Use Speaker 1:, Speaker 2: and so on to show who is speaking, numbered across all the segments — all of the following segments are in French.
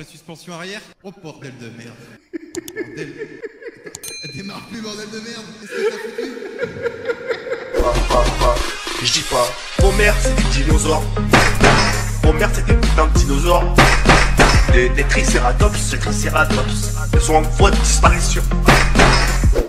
Speaker 1: la suspension arrière. Oh bordel de merde. Bordel. Elle démarre plus, bordel de merde. Qu'est-ce que t'as foutu?
Speaker 2: Je dis pas. Homer c'est des dinosaures. Homer c'est des putains de dinosaures. Des tricératops. Ces tricératops, ils sont en voie de disparition.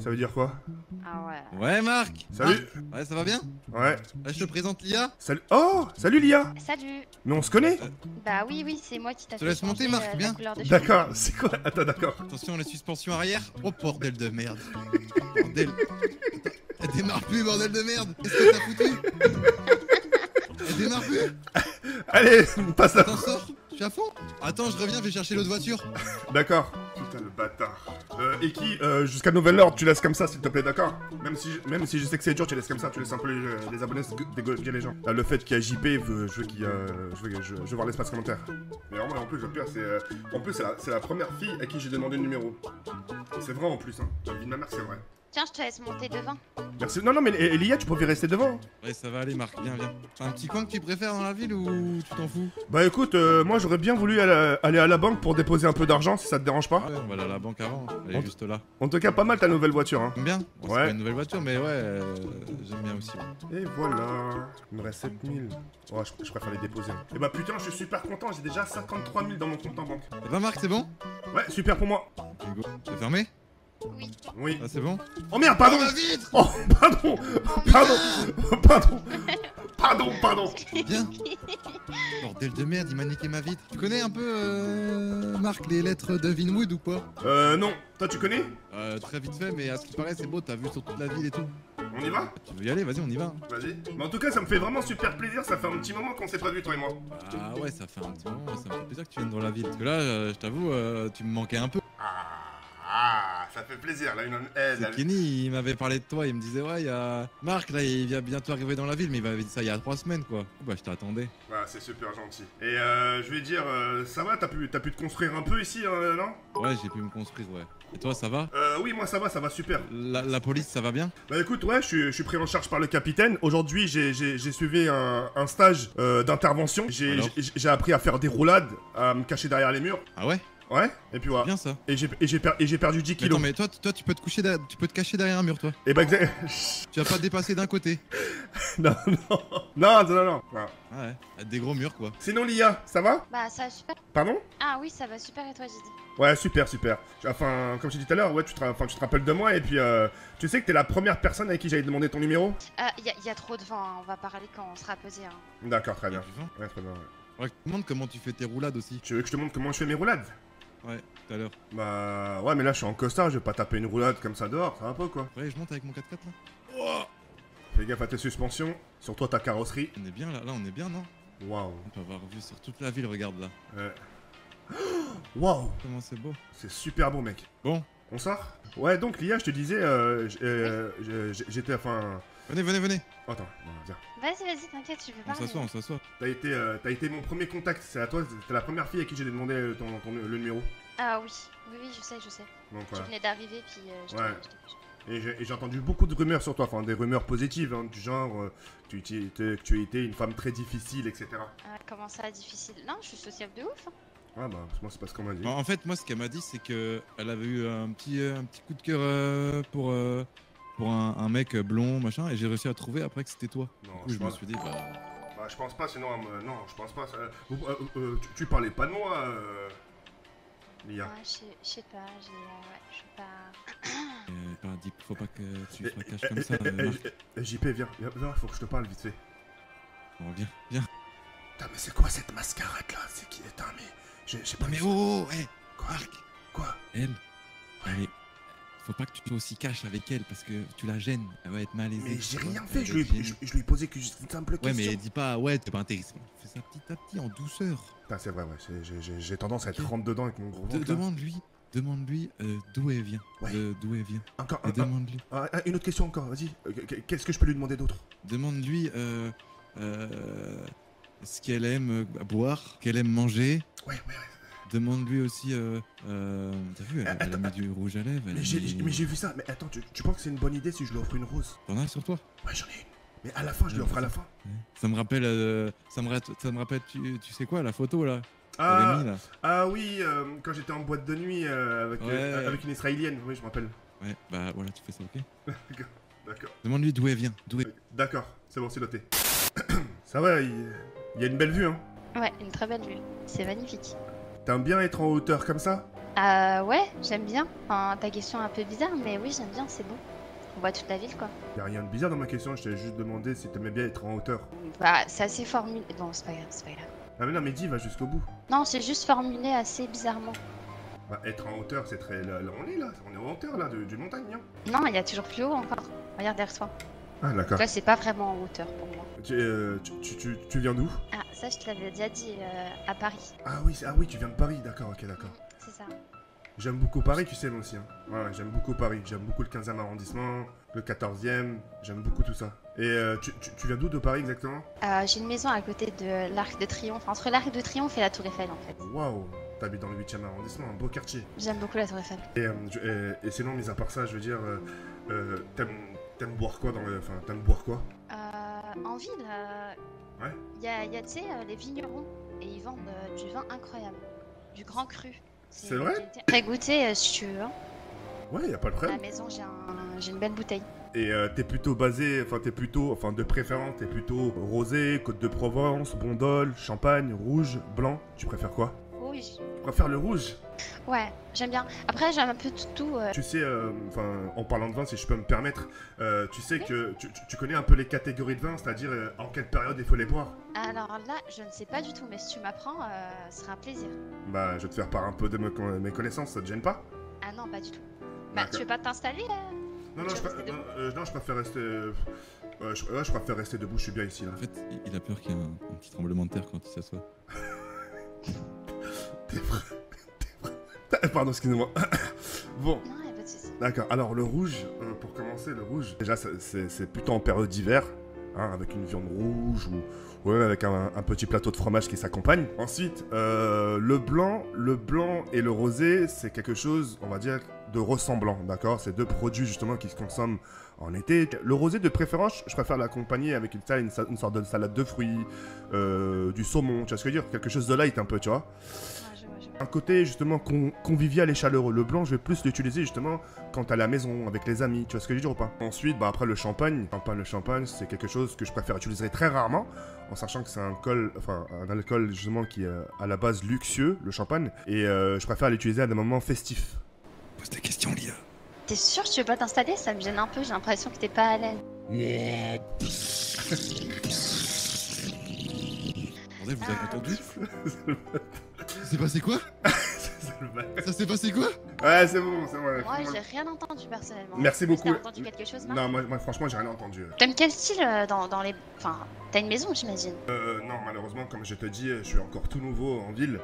Speaker 3: Ça veut dire quoi?
Speaker 4: Ah ouais.
Speaker 1: Ouais, Marc.
Speaker 3: Salut.
Speaker 1: Ouais, ça va bien?
Speaker 3: Ouais.
Speaker 1: Là, je te présente Lia.
Speaker 3: Salut. Oh, salut Lia.
Speaker 4: Salut.
Speaker 3: Mais on se connaît?
Speaker 4: Bah oui, c'est moi qui t'a
Speaker 1: te
Speaker 4: fait
Speaker 1: laisse monter,
Speaker 4: changer,
Speaker 1: Marc,
Speaker 4: la
Speaker 1: bien.
Speaker 4: couleur de cheveux.
Speaker 3: D'accord, c'est quoi? Attends, d'accord.
Speaker 1: Attention, la suspension arrière. Oh bordel de merde. Bordel. Elle démarre plus, bordel de merde. Qu'est-ce que t'as foutu? Elle démarre plus.
Speaker 3: Allez, passe là.
Speaker 1: Attends, sors. Je suis à fond. Attends, je reviens, je vais chercher l'autre voiture.
Speaker 3: D'accord. Putain, le bâtard. Et qui, jusqu'à nouvel ordre, tu laisses comme ça, s'il te plaît, d'accord? Même si je sais que c'est dur, tu laisses comme ça, tu laisses un peu les abonnés dégommer les gens. Le fait qu'il y a JP, je veux voir l'espace commentaire. Mais vraiment, en plus, le pire, c'est... en plus, c'est la première fille à qui j'ai demandé le numéro. C'est vrai, en plus, hein. La vie de ma mère, c'est vrai.
Speaker 4: Tiens, je te laisse monter devant.
Speaker 3: Merci. Non, mais Elia, tu pouvais rester devant.
Speaker 1: Ouais, ça va aller, Marc. Viens, viens. C'est un petit coin que tu préfères dans la ville ou tu t'en fous?
Speaker 3: Bah écoute, moi j'aurais bien voulu aller à la banque pour déposer un peu d'argent, si ça te dérange pas.
Speaker 1: Ouais, on va aller à la banque avant. Elle est juste là.
Speaker 3: En tout cas, pas mal ta nouvelle voiture, hein.
Speaker 1: J'aime bien. Bon,
Speaker 3: Ouais.
Speaker 1: c'est pas une nouvelle voiture, mais ouais, j'aime bien aussi. Ouais.
Speaker 3: Et voilà, il me reste 7000. Ouais, je préfère les déposer. Et bah putain, je suis super content, j'ai déjà 53 000 dans mon compte en banque.
Speaker 1: Ça va, Marc, c'est bon?
Speaker 3: Ouais, super pour moi.
Speaker 1: Ok, go. C'est fermé?
Speaker 4: Oui.
Speaker 3: Oui.
Speaker 1: Ah, c'est bon?
Speaker 3: Oh merde, pardon.
Speaker 1: Oh, la vitre!
Speaker 3: Oh, pardon.
Speaker 1: Bien. Bordel de merde, il m'a niqué ma vitre. Tu connais un peu, Marc, les lettres de Vinwood ou quoi?
Speaker 3: Non. Toi, tu connais?
Speaker 1: Très vite fait, mais à ce qui paraît, c'est beau, t'as vu sur toute la ville et tout.
Speaker 3: On y va?
Speaker 1: Tu veux y aller? Vas-y, on y va.
Speaker 3: Vas-y. Mais en tout cas, ça me fait vraiment super plaisir, ça fait un petit moment qu'on s'est pas vu, toi et moi.
Speaker 1: Ah ouais, ça fait un petit moment, ça me fait plaisir que tu viennes dans la ville. Parce que là, je t'avoue, tu me manquais un peu.
Speaker 3: Ça fait plaisir, là,
Speaker 1: C'est Kenny, il m'avait parlé de toi, il me disait ouais, il y a Marc là, il vient bientôt arriver dans la ville, mais il m'avait dit ça il y a 3 semaines quoi. Bah je t'attendais.
Speaker 3: Bah, c'est super gentil. Et je vais dire, ça va, t'as pu te construire un peu ici, non?
Speaker 1: Ouais, j'ai pu me construire, ouais. Et toi, ça va?
Speaker 3: Oui, moi ça va super.
Speaker 1: La police, ça va bien?
Speaker 3: Bah écoute, ouais, je suis pris en charge par le capitaine. Aujourd'hui, j'ai suivi un stage d'intervention. J'ai appris à faire des roulades, à me cacher derrière les murs.
Speaker 1: Ah ouais?
Speaker 3: Ouais, et puis voilà.
Speaker 1: Bien ça.
Speaker 3: Et j'ai perdu 10
Speaker 1: Mais
Speaker 3: kilos.
Speaker 1: attends, mais toi, tu peux te coucher, tu peux te cacher derrière un mur, toi.
Speaker 3: Et bah,
Speaker 1: Tu vas pas te dépasser d'un côté.
Speaker 3: non.
Speaker 1: Ah ouais, des gros murs quoi.
Speaker 3: Sinon, Lia, ça va?
Speaker 4: Bah ça va super.
Speaker 3: Pardon?
Speaker 4: Ah oui, ça va super et toi, j'ai dit.
Speaker 3: Ouais, super. Enfin, comme je t'ai dit tout à l'heure, ouais, tu te rappelles de moi, et puis tu sais que t'es la première personne avec qui j'avais demandé ton numéro?
Speaker 4: Y a trop de vent, hein. On va parler quand on sera posé. Hein.
Speaker 3: D'accord, très bien.
Speaker 1: Du vent?
Speaker 3: Ouais, très bien, ouais.
Speaker 1: Ouais, je te demande comment tu fais tes roulades aussi.
Speaker 3: Tu veux que je te montre comment je fais mes roulades?
Speaker 1: Ouais, tout à l'heure.
Speaker 3: Bah, ouais, mais là, je suis en costard, je vais pas taper une roulade comme ça dehors, ça va pas, quoi.
Speaker 1: Ouais, je monte avec mon 4x4 là. Oh,
Speaker 3: Fais gaffe à tes suspensions, sur toi ta carrosserie.
Speaker 1: on est bien là, on est bien non?
Speaker 3: Waouh.
Speaker 1: On peut avoir vu sur toute la ville, regarde là.
Speaker 3: Ouais. Waouh.
Speaker 1: Comment c'est beau.
Speaker 3: C'est super beau, mec.
Speaker 1: Bon.
Speaker 3: On sort? Ouais, donc, Lia, je te disais, j'étais, enfin...
Speaker 1: Venez.
Speaker 3: Attends, non, viens.
Speaker 4: Vas-y, t'inquiète, tu veux
Speaker 1: On
Speaker 4: parler.
Speaker 1: s'assoit.
Speaker 3: T'as été mon premier contact, c'est à toi, t'es la première fille à qui j'ai demandé le numéro.
Speaker 4: Ah oui, je sais.
Speaker 3: Donc
Speaker 4: Tu
Speaker 3: voilà.
Speaker 4: venais d'arriver, puis je
Speaker 3: Ouais.
Speaker 4: t'ai
Speaker 3: Et j'ai entendu beaucoup de rumeurs sur toi, enfin des rumeurs positives, hein, du genre que tu étais une femme très difficile, etc.
Speaker 4: Ah, comment ça, difficile? Non, je suis sociable de ouf. Hein.
Speaker 3: Ah bah, moi c'est pas ce qu'on m'a dit.
Speaker 1: En fait, moi, ce qu'elle m'a dit, c'est que elle avait eu un petit coup de cœur pour un mec blond, machin, et j'ai réussi à trouver après que c'était toi.
Speaker 3: Non,
Speaker 1: Du coup, je me suis dit, bah...
Speaker 3: Bah, je pense pas, sinon, non, je pense pas. Tu parlais pas de moi, Lia.
Speaker 4: Ouais, je sais pas, je suis pas...
Speaker 1: faut pas que tu sois caché comme ça. Marc.
Speaker 3: JP, viens, faut que je te parle vite fait.
Speaker 1: Bon, viens.
Speaker 3: Putain, mais c'est quoi cette mascarade là? C'est qui? Putain, mais. J'ai pas.
Speaker 1: Non mais oh, hey,
Speaker 3: Quoi?
Speaker 1: Marc,
Speaker 3: Quoi?
Speaker 1: elle, faut pas que tu sois aussi cash avec elle parce que tu la gênes, elle va être malaisée.
Speaker 3: Mais j'ai
Speaker 1: tu vois,
Speaker 3: rien
Speaker 1: elle
Speaker 3: fait,
Speaker 1: va
Speaker 3: je
Speaker 1: être gênée.
Speaker 3: lui ai posé que juste une simple
Speaker 1: Ouais,
Speaker 3: question.
Speaker 1: mais dis pas, ouais, t'es pas intéressé. Fais ça petit à petit, en douceur.
Speaker 3: Putain, c'est vrai, ouais, j'ai tendance à être
Speaker 1: Ok.
Speaker 3: rentre dedans avec mon gros ventre. là.
Speaker 1: Demande-lui d'où elle vient.
Speaker 3: Ouais.
Speaker 1: D'où elle vient.
Speaker 3: Encore,
Speaker 1: Et demande-lui.
Speaker 3: une autre question encore, vas-y. Qu'est-ce que je peux lui demander d'autre?
Speaker 1: Demande-lui ce qu'elle aime boire, qu'elle aime manger.
Speaker 3: Ouais.
Speaker 1: Demande-lui aussi. T'as vu, elle a mis du rouge à lèvres.
Speaker 3: Mais j'ai vu ça, mais attends, tu penses que c'est une bonne idée si je lui offre une rose?
Speaker 1: T'en as sur toi?
Speaker 3: Ouais, j'en ai une. Mais à la fin, je lui offre à la fin.
Speaker 1: Ça me rappelle, tu sais quoi, la photo là? t'avais mis là.
Speaker 3: Ah oui, quand j'étais en boîte de nuit
Speaker 1: Ouais.
Speaker 3: avec une Israélienne, oui, je me rappelle.
Speaker 1: Ouais, bah voilà, tu fais ça, ok?
Speaker 3: D'accord.
Speaker 1: Demande-lui d'où elle vient. D'où elle...
Speaker 3: D'accord, c'est bon, c'est noté. Ça va, il y a une belle vue, hein.
Speaker 4: Ouais, une très belle vue. C'est magnifique.
Speaker 3: T'aimes bien être en hauteur comme ça?
Speaker 4: Ouais, j'aime bien. Enfin, ta question est un peu bizarre, mais oui, j'aime bien, c'est beau. On voit toute la ville, quoi.
Speaker 3: Y a rien de bizarre dans ma question, je t'avais juste demandé si t'aimais bien être en hauteur.
Speaker 4: Bah, c'est assez formulé. Bon, c'est pas grave, c'est pas grave.
Speaker 3: Ah mais non, mais dis, va jusqu'au bout.
Speaker 4: Non, c'est juste formulé assez bizarrement.
Speaker 3: Bah, être en hauteur, c'est très... Là, on est en hauteur, là, d'une montagne, hein.
Speaker 4: Non, il y a toujours plus haut encore. Regarde derrière toi.
Speaker 3: Ah, d'accord.
Speaker 4: Là, c'est pas vraiment en hauteur pour moi.
Speaker 3: Tu viens d'où?
Speaker 4: Ah, ça, je te l'avais déjà dit, à Paris.
Speaker 3: Ah oui, tu viens de Paris, d'accord, ok, d'accord.
Speaker 4: C'est ça.
Speaker 3: J'aime beaucoup Paris, tu sais, moi aussi. Hein. Ouais, j'aime beaucoup Paris. J'aime beaucoup le 15e arrondissement, le 14e. J'aime beaucoup tout ça. Et tu viens d'où de Paris exactement?
Speaker 4: J'ai une maison à côté de l'Arc de Triomphe, entre l'Arc de Triomphe et la Tour Eiffel, en fait.
Speaker 3: Waouh, t'habites dans le 8e arrondissement, un beau quartier.
Speaker 4: J'aime beaucoup la Tour Eiffel.
Speaker 3: Et sinon, mis à part ça, je veux dire, t'aimes boire quoi dans le... Enfin, t'aimes boire quoi?
Speaker 4: En ville,
Speaker 3: Ouais.
Speaker 4: il y a tu sais, les vignerons, et ils vendent du vin incroyable. Du grand cru.
Speaker 3: C'est vrai?
Speaker 4: Très goûté, si tu veux. Hein.
Speaker 3: Ouais, y a pas de
Speaker 4: À la
Speaker 3: problème.
Speaker 4: maison, j'ai une belle bouteille.
Speaker 3: Et t'es plutôt de préférence, t'es plutôt rosé, Côte de Provence, Bondol, Champagne, rouge, blanc. Tu préfères quoi?
Speaker 4: Oui.
Speaker 3: Tu préfères le rouge?
Speaker 4: Ouais, j'aime bien. Après, j'aime un peu tout.
Speaker 3: Tu sais, en parlant de vin, si je peux me permettre, tu sais que tu connais un peu les catégories de vin, c'est-à-dire en quelle période il faut les boire.
Speaker 4: Alors là, je ne sais pas du tout, mais si tu m'apprends, ce sera un plaisir.
Speaker 3: Bah, je vais te faire part un peu de mes connaissances, ça te gêne pas?
Speaker 4: Ah non, pas du tout. Bah,
Speaker 3: D'accord.
Speaker 4: tu veux pas t'installer
Speaker 3: Non,
Speaker 4: Tu veux rester debout
Speaker 3: je préfère rester... je préfère rester debout, je suis bien ici, là.
Speaker 1: En fait, il a peur qu'il y ait un petit tremblement de terre quand il s'assoit.
Speaker 3: T'es vrai. Pardon, excusez-moi. Bon,
Speaker 4: Non, y a pas de soucis.
Speaker 3: d'accord. Alors, le rouge, pour commencer, le rouge, déjà, c'est plutôt en période d'hiver, hein, avec une viande rouge ou même avec un petit plateau de fromage qui s'accompagne. Ensuite, le blanc et le rosé, c'est quelque chose, on va dire, de ressemblant, d'accord? C'est deux produits, justement, qui se consomment en été. Le rosé, de préférence, je préfère l'accompagner avec une sorte de salade de fruits, du saumon, tu vois ce que je veux dire? Quelque chose de light un peu, tu vois?
Speaker 4: Ouais, je vois.
Speaker 3: Un côté justement convivial et chaleureux. Le blanc, je vais plus l'utiliser justement quand t'es à la maison, avec les amis, tu vois ce que je veux dire ou pas? Ensuite, bah après le champagne, c'est quelque chose que je préfère utiliser très rarement, en sachant que c'est un alcool justement qui est à la base luxueux, le champagne, et je préfère l'utiliser à des moments festifs.
Speaker 1: Pose des questions, Lia.
Speaker 4: T'es sûr que tu veux pas t'installer? Ça me gêne un peu, j'ai l'impression que t'es pas à l'aise.
Speaker 1: Bordel, vous avez entendu? Ça s'est passé quoi? Ça s'est passé quoi?
Speaker 3: Ouais, c'est bon.
Speaker 4: Moi, j'ai rien entendu personnellement.
Speaker 3: Merci
Speaker 4: Est-ce que
Speaker 3: beaucoup.
Speaker 4: T'as entendu quelque chose, Marc?
Speaker 3: Non, moi franchement, j'ai rien entendu.
Speaker 4: T'aimes quel style dans les... Enfin, t'as une maison, j'imagine.
Speaker 3: Non, malheureusement, comme je te dis, je suis encore tout nouveau en ville.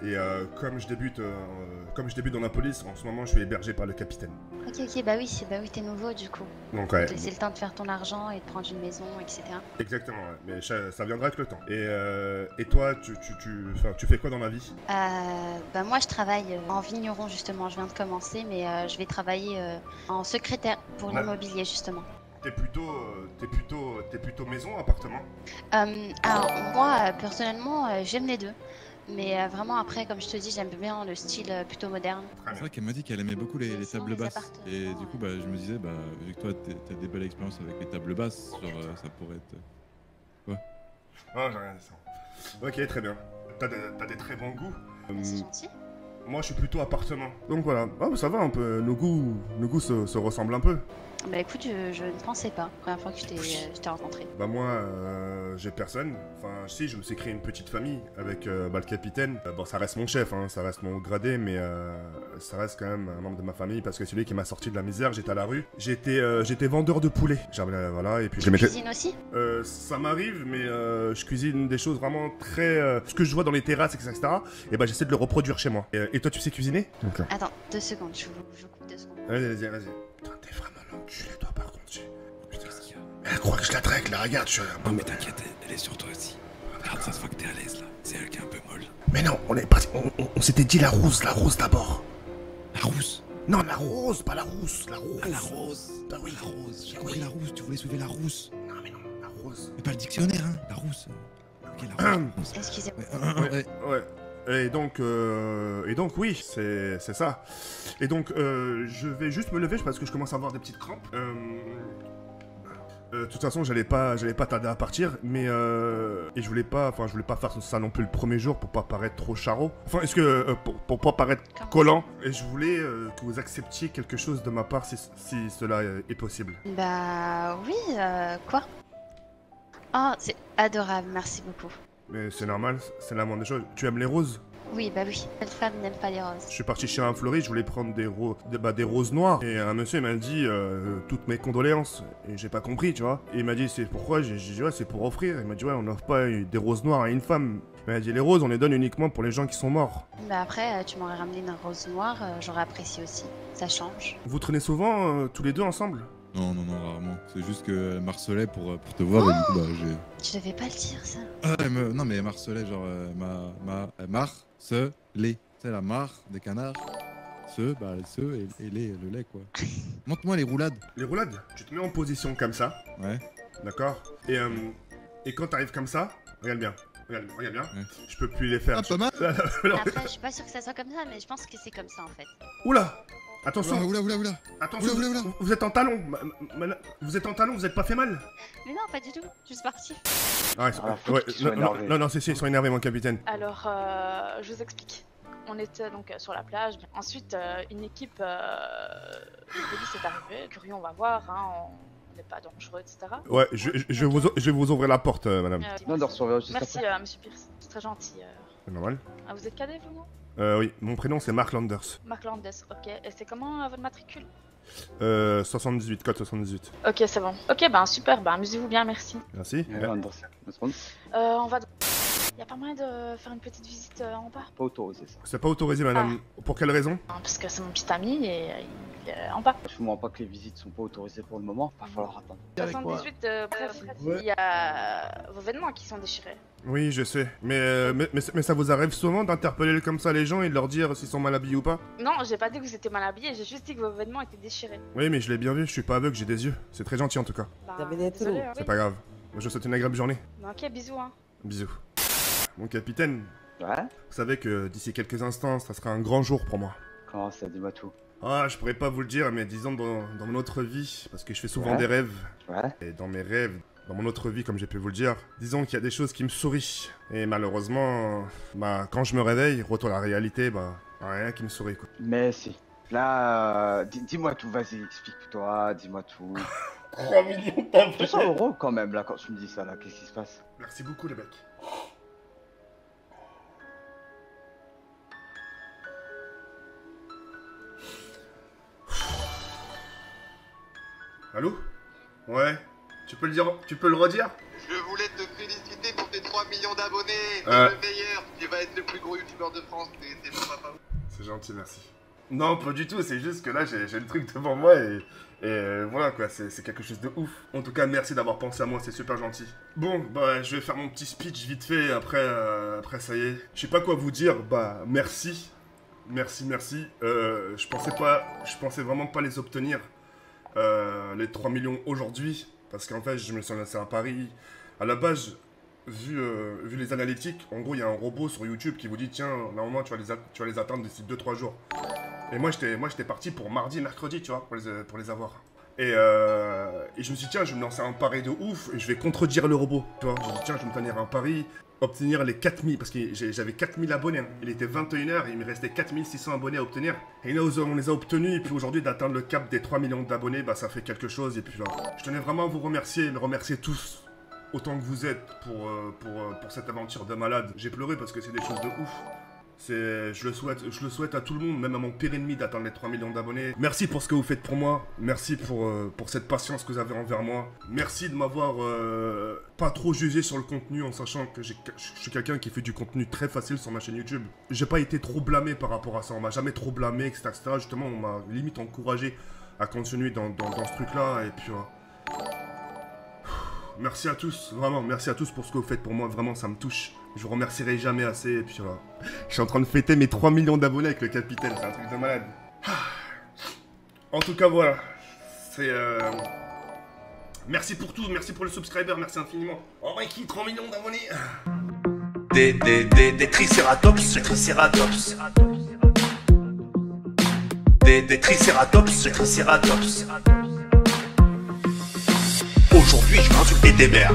Speaker 3: Et comme je débute dans la police, en ce moment, je suis hébergé par le capitaine.
Speaker 4: Ok, bah oui, t'es nouveau du coup.
Speaker 3: Donc, ouais.
Speaker 4: Te laisser le temps de faire ton argent et de prendre une maison, etc.
Speaker 3: Exactement, ouais. Mais ça viendra avec le temps. Et toi, tu fais quoi dans la vie?
Speaker 4: Bah moi, je travaille en vigneron, justement. Je viens de commencer, mais je vais travailler en secrétaire pour
Speaker 3: Ouais.
Speaker 4: l'immobilier, justement.
Speaker 3: T'es plutôt maison, appartement?
Speaker 4: Alors, moi, personnellement, j'aime les deux. Mais vraiment, après, comme je te dis, j'aime bien le style plutôt moderne.
Speaker 3: Très
Speaker 1: C'est
Speaker 3: bien.
Speaker 1: vrai qu'elle m'a dit qu'elle aimait beaucoup les
Speaker 4: Sinon,
Speaker 1: tables
Speaker 4: les
Speaker 1: basses.
Speaker 4: appartements,
Speaker 1: Et du coup, bah, je me disais, bah, vu que toi, t'as des belles expériences avec les tables basses, genre, ça pourrait être.
Speaker 3: Ah, j'ai rien dit ça. Ok, très bien. T'as des très bons goûts.
Speaker 4: C'est gentil.
Speaker 3: Moi, je suis plutôt appartement. Donc voilà. Ah, bah, ça va un peu. Nos goûts se ressemblent un peu.
Speaker 4: Bah écoute, je ne pensais pas. Première fois que je t'ai rencontré.
Speaker 3: Bah moi, j'ai personne. Enfin, si, je me suis créé une petite famille avec le capitaine. Bon, ça reste mon chef, hein, ça reste mon gradé, mais ça reste quand même un membre de ma famille parce que c'est lui qui m'a sorti de la misère. J'étais à la rue. J'étais vendeur de poulet. Voilà, et puis je
Speaker 4: Tu
Speaker 3: mettais...
Speaker 4: cuisines aussi?
Speaker 3: Ça m'arrive, mais je cuisine des choses vraiment très... ce que je vois dans les terrasses, etc. Et bah j'essaie de le reproduire chez moi. Et toi, tu sais cuisiner? Ok.
Speaker 4: Attends, 2 secondes, je coupe 2 secondes.
Speaker 3: Vas-y. Putain, t'es vraiment l'enculé, toi, par contre. Putain, mais elle croit que je la drague, là, regarde,
Speaker 1: Non, mais t'inquiète, elle est sur toi aussi. Regarde, ça se voit que t'es à l'aise là. C'est elle qui est un peu molle.
Speaker 3: Mais non, on est parti... On s'était dit la rose d'abord.
Speaker 1: La rousse.
Speaker 3: Non, la rose, pas la rousse, la rose.
Speaker 1: Ah, la rose.
Speaker 3: Bah oui.
Speaker 1: La rose. J'ai compris la rousse. Tu voulais soulever la rousse.
Speaker 3: Non, mais non, la rose.
Speaker 1: Mais pas le dictionnaire, hein. La rousse. Ok, la rousse.
Speaker 4: Excusez-moi.
Speaker 1: Ouais.
Speaker 3: Ouais. Et donc oui, c'est ça. Et donc, je vais juste me lever parce que je commence à avoir des petites crampes. De toute façon, j'allais pas tarder à partir, mais et je voulais pas faire ça non plus le premier jour pour pas paraître trop charot. Enfin, est-ce que pour pas paraître collant, et je voulais que vous acceptiez quelque chose de ma part si cela est possible.
Speaker 4: Bah oui, quoi? Oh, c'est adorable, merci beaucoup.
Speaker 3: Mais c'est normal, c'est la moindre des choses. Tu aimes les roses?
Speaker 4: Oui, bah oui, quelle femme n'aime pas les roses?
Speaker 3: Je suis parti chez un fleuriste, je voulais prendre des roses noires. Et un monsieur m'a dit toutes mes condoléances. Et j'ai pas compris, tu vois. Et il m'a dit c'est pourquoi? J'ai dit ouais, c'est pour offrir. Il m'a dit ouais, on n'offre pas des roses noires à une femme. Il m'a dit les roses, on les donne uniquement pour les gens qui sont morts.
Speaker 4: Bah après, tu m'aurais ramené une rose noire, j'aurais apprécié aussi. Ça change.
Speaker 3: Vous traînez souvent tous les deux ensemble?
Speaker 1: Non, rarement. C'est juste que Marcelet pour te voir et du coup, bah, j'ai...
Speaker 4: Tu devais pas le dire, ça.
Speaker 1: Non, mais Marcelet, genre, Marcelet. C'est la mare des canards. Et le lait, quoi. Montre-moi les roulades.
Speaker 3: Les roulades? Tu te mets en position comme ça.
Speaker 1: Ouais.
Speaker 3: D'accord. Et quand t'arrives comme ça, regarde bien. Regarde bien. Ouais. Je peux plus les faire.
Speaker 1: Ah, pas mal.
Speaker 4: Après, je suis pas sûr que ça soit comme ça, mais je pense que c'est comme ça, en fait.
Speaker 3: Oula! Attention!
Speaker 1: Oula.
Speaker 3: Attention, vous êtes en talon! Vous êtes en talon, vous êtes pas fait mal?
Speaker 4: Mais non, pas du tout, juste parti.
Speaker 3: Ah, non, c'est ils sont énervés, mon capitaine.
Speaker 5: Alors, je vous explique. On était donc sur la plage. Ensuite, une équipe de police est arrivée. Curieux, on va voir, hein, on n'est pas dangereux, etc.
Speaker 3: Ouais, je vais vous ouvrir la porte, madame.
Speaker 5: Merci, monsieur Pierce, c'est très gentil.
Speaker 3: C'est normal.
Speaker 5: Ah, vous êtes cadet, vous, non?
Speaker 3: Oui, mon prénom c'est Mark Landers.
Speaker 5: Mark Landers, ok. Et c'est comment votre matricule?
Speaker 3: 78, code 78.
Speaker 5: Ok, c'est bon. Ok, ben super, ben amusez-vous bien, merci.
Speaker 3: Merci.
Speaker 5: On va... Y a pas moyen de faire une petite visite en bas?
Speaker 6: Pas autorisé ça.
Speaker 3: C'est pas autorisé, madame. Pour quelle raison?
Speaker 5: Parce que c'est mon petit ami et il est en bas.
Speaker 6: Je vous mens pas que les visites sont pas autorisées pour le moment, va falloir attendre.
Speaker 5: 78, bref, il y a vos vêtements qui sont déchirés.
Speaker 3: Oui, je sais. Mais ça vous arrive souvent d'interpeller comme ça les gens et de leur dire s'ils sont mal habillés ou pas?
Speaker 5: Non, j'ai pas dit que vous étiez mal habillés, j'ai juste dit que vos vêtements étaient déchirés.
Speaker 3: Oui, mais je l'ai bien vu, je suis pas aveugle, j'ai des yeux. C'est très gentil en tout cas.
Speaker 5: Désolé, hein.
Speaker 3: C'est pas grave. Je vous souhaite une agréable journée.
Speaker 5: Ok, bisous, hein.
Speaker 3: Bisous. Mon capitaine,
Speaker 6: Ouais?
Speaker 3: vous savez que d'ici quelques instants, ça sera un grand jour pour moi.
Speaker 6: Comment ça, dis-moi tout.
Speaker 3: Ah, je pourrais pas vous le dire, mais disons dans mon autre vie, parce que je fais souvent
Speaker 6: Ouais.
Speaker 3: des rêves.
Speaker 6: Ouais?
Speaker 3: Et dans mes rêves, dans mon autre vie, comme j'ai pu vous le dire, disons qu'il y a des choses qui me sourient. Et malheureusement, quand je me réveille, retour à la réalité, rien qui me sourit, quoi.
Speaker 6: Mais si. Là, dis-moi tout, vas-y, explique-toi, dis-moi tout.
Speaker 3: 3 millions d'abonnés.
Speaker 6: 200 € quand même, là, quand tu me dis ça, là, qu'est-ce qui se passe?
Speaker 3: Merci beaucoup, les mecs. Allô? Ouais? Tu peux le redire?
Speaker 7: Je voulais te féliciter pour tes 3 millions d'abonnés. T'es le meilleur. Tu vas être le plus gros youtubeur de France. T'es mon papa.
Speaker 3: C'est gentil, merci. Non, pas du tout, c'est juste que là, j'ai le truc devant moi et voilà quoi, c'est quelque chose de ouf. En tout cas, merci d'avoir pensé à moi, c'est super gentil. Bon, je vais faire mon petit speech vite fait, après ça y est. Je sais pas quoi vous dire, merci. Merci. Je pensais vraiment pas les obtenir, les 3 millions aujourd'hui, parce qu'en fait, je me suis lancé à Paris. À la base, vu les analytiques, en gros, il y a un robot sur YouTube qui vous dit, tiens, normalement, tu vas les atteindre d'ici 2-3 jours. Et moi, j'étais parti pour mardi, mercredi, tu vois, pour les avoir. Et je me suis dit, tiens, je vais me lancer un pari de ouf et je vais contredire le robot, tu vois. Je me suis dit, tiens, je vais me tenir un pari, obtenir les 4000, parce que j'avais 4000 abonnés. Hein. Il était 21h et il me restait 4600 abonnés à obtenir. Et là, on les a obtenus, et puis aujourd'hui, d'atteindre le cap des 3 millions d'abonnés, ça fait quelque chose. Et puis là, je tenais vraiment à vous remercier tous. Autant que vous êtes pour cette aventure de malade. J'ai pleuré parce que c'est des choses de ouf. Je le souhaite à tout le monde, même à mon pire ennemi, d'atteindre les 3 millions d'abonnés. Merci pour ce que vous faites pour moi. Merci pour cette patience que vous avez envers moi. Merci de m'avoir pas trop jugé sur le contenu, en sachant que je suis quelqu'un qui fait du contenu très facile sur ma chaîne YouTube. J'ai pas été trop blâmé par rapport à ça. On m'a jamais trop blâmé, etc. Justement, on m'a limite encouragé à continuer dans ce truc-là. Et puis merci à tous, vraiment, merci à tous pour ce que vous faites pour moi, vraiment ça me touche. Je vous remercierai jamais assez, et puis voilà. Je suis en train de fêter mes 3 millions d'abonnés avec le capitaine, c'est un truc de malade. En tout cas, voilà. Merci pour tout, merci pour le subscriber, merci infiniment. Oh, Mikey, 3 millions d'abonnés.
Speaker 2: Des tricératops, tricératops. Des tricératops, tricératops. Aujourd'hui je vais insulter des mères.